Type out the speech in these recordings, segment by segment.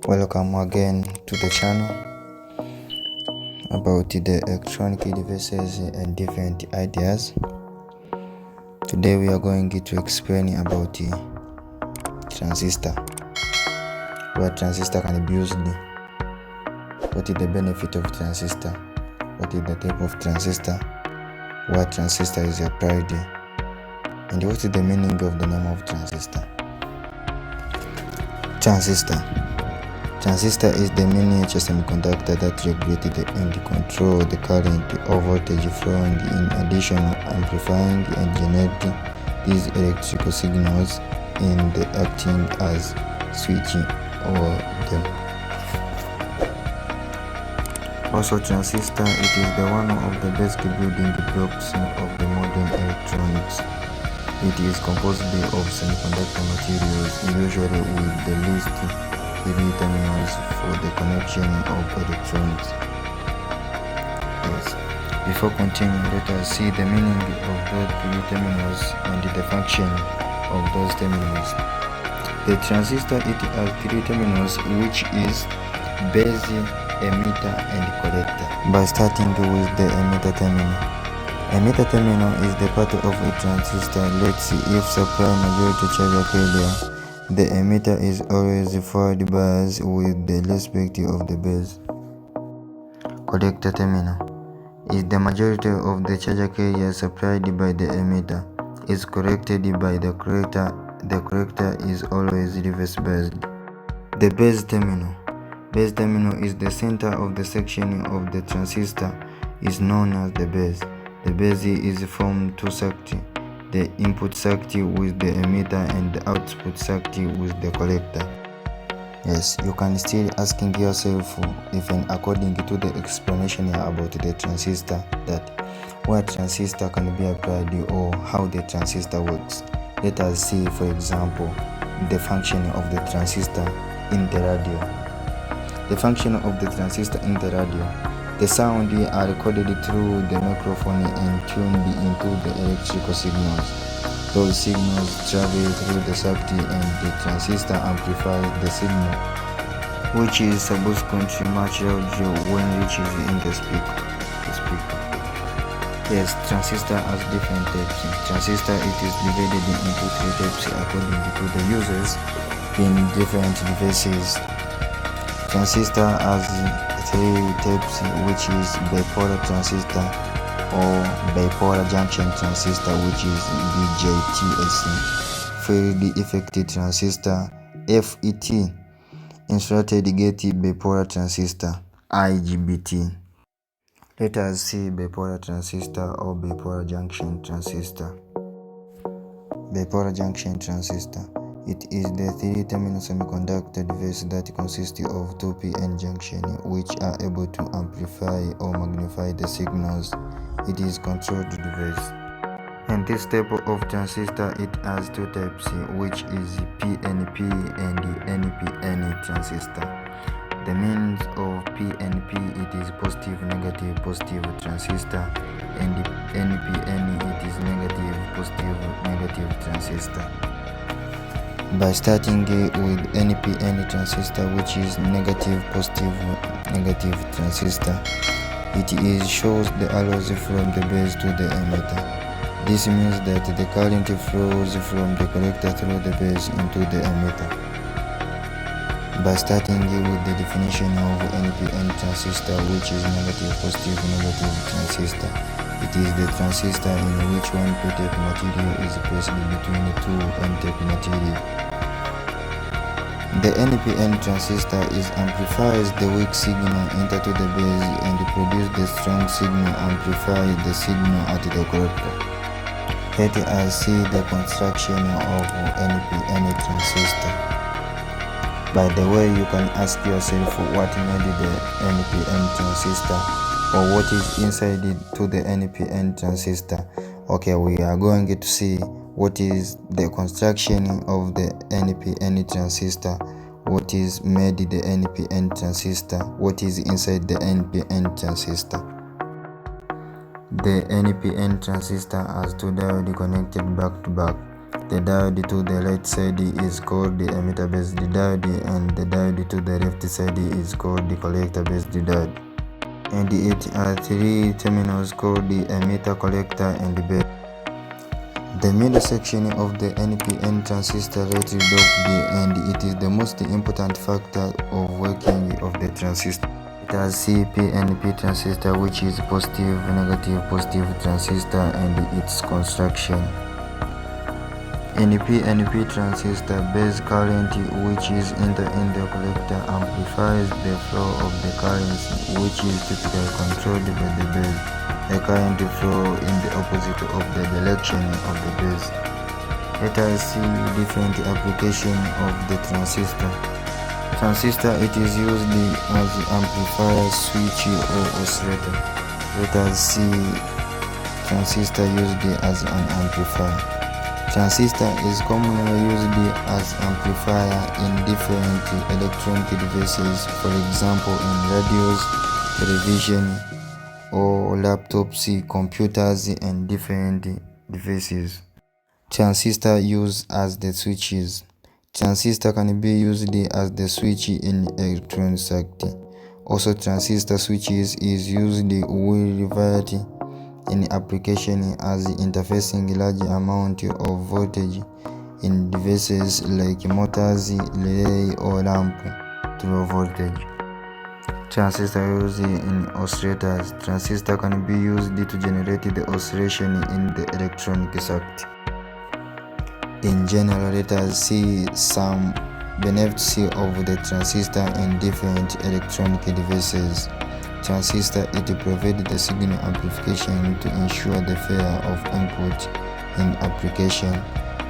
Welcome again to the channel about the electronic devices and different ideas. Today we are going to explain about the transistor, where transistor can be used, what is the benefit of transistor, what is the type of transistor, why transistor is applied, and what is the meaning of the name of transistor. Transistor is the miniature semiconductor that regulates and controls the current or voltage flowing, in addition amplifying and generating these electrical signals and acting as switch or them. Also, transistor, it is the one of the basic building blocks of the modern electronics. It is composed of semiconductor materials, usually with the least 3 terminals for the connection of electronics. Yes. Before continuing, let us see the meaning of those 3 terminals and the function of those terminals. The transistor, it has 3 terminals, which is base, emitter, and collector. By starting with the emitter terminal. Emitter terminal is the part of a transistor. Let's see if supply majority charge carrier. The emitter is always forward bias with the respect of the base. Collector terminal is the majority of the charge carrier supplied by the emitter is corrected by the collector. The collector is always reverse biased. The base terminal. Base terminal is the center of the section of the transistor, is known as the base. The base is from 2 circuits, the input circuit with the emitter and the output circuit with the collector. Yes, you can still asking yourself, even according to the explanation about the transistor, that where transistor can be applied or how the transistor works. Let us see, for example, the function of the transistor in the radio. The function of the transistor in the radio. The sound are recorded through the microphone and tuned into the electrical signals. Those signals travel through the circuit and the transistor amplifies the signal, which is subsequently much larger when reaches in the speaker. Yes, transistor has different types. Transistor, it is divided into 3 types according to the users in different devices. Transistor has 3 types, which is bipolar transistor or bipolar junction transistor, which is BJTs, field effect transistor FET, insulated gate bipolar transistor IGBT. Let us see bipolar transistor or bipolar junction transistor. Bipolar junction transistor. It is the 3-terminal semiconductor device that consists of 2 p-n junctions, which are able to amplify or magnify the signals. It is controlled device. And this type of transistor, it has 2 types, which is PNP and NPN transistor. The means of PNP, it is positive transistor, and NPN, it is negative transistor. By starting with NPN transistor, which is negative transistor, it shows the arrows from the base to the emitter. This means that the current flows from the collector through the base into the emitter. By starting with the definition of NPN transistor, which is negative transistor, it is the transistor in which one p-type material is placed between 2 n-type material. The NPN transistor amplifies the weak signal into the base and produces the strong signal, amplify the signal at the collector. Let us see the construction of NPN transistor. By the way, you can ask yourself what made the NPN transistor, or what is inside to the NPN transistor. Okay, we are going to see what is the construction of the NPN transistor, what is made the NPN transistor, what is inside the NPN transistor. The NPN transistor has 2 diodes connected back to back. The diode to the right side is called the emitter-based diode, and the diode to the left side is called the collector-based diode. And it are three terminals called the emitter, collector, and the base. The middle section of the NPN transistor light redox, and it is the most important factor of working of the transistor. It has CP-NP transistor, which is positive, negative, positive transistor, and its construction. NP transistor base current, which is enter in the collector, amplifies the flow of the currents, which is typically controlled by the base. The current flow in the opposite of the direction of the base. Let us see different application of the transistor. Transistor, it is used as amplifier, switch, or oscillator. Let us see transistor used as an amplifier. Transistor is commonly used as amplifier in different electronic devices, for example in radios, television, or laptops, computers, and different devices. Transistor used as the switches. Transistor can be used as the switch in electronic circuit. Also, transistor switches is used with variety in application as interfacing large amount of voltage in devices like motors, relay, or lamp through voltage. Transistor used in oscillators. Transistor can be used to generate the oscillation in the electronic circuit. In general, let us see some benefits of the transistor in different electronic devices. Transistor, it provides the signal amplification to ensure the fair of input in application.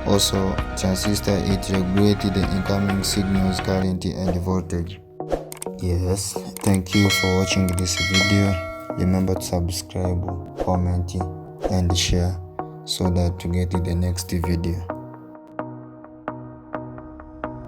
Also, transistor, it regulates the incoming signals current and voltage. Yes, thank you for watching this video. Remember to subscribe, comment, and share so that to get the next video.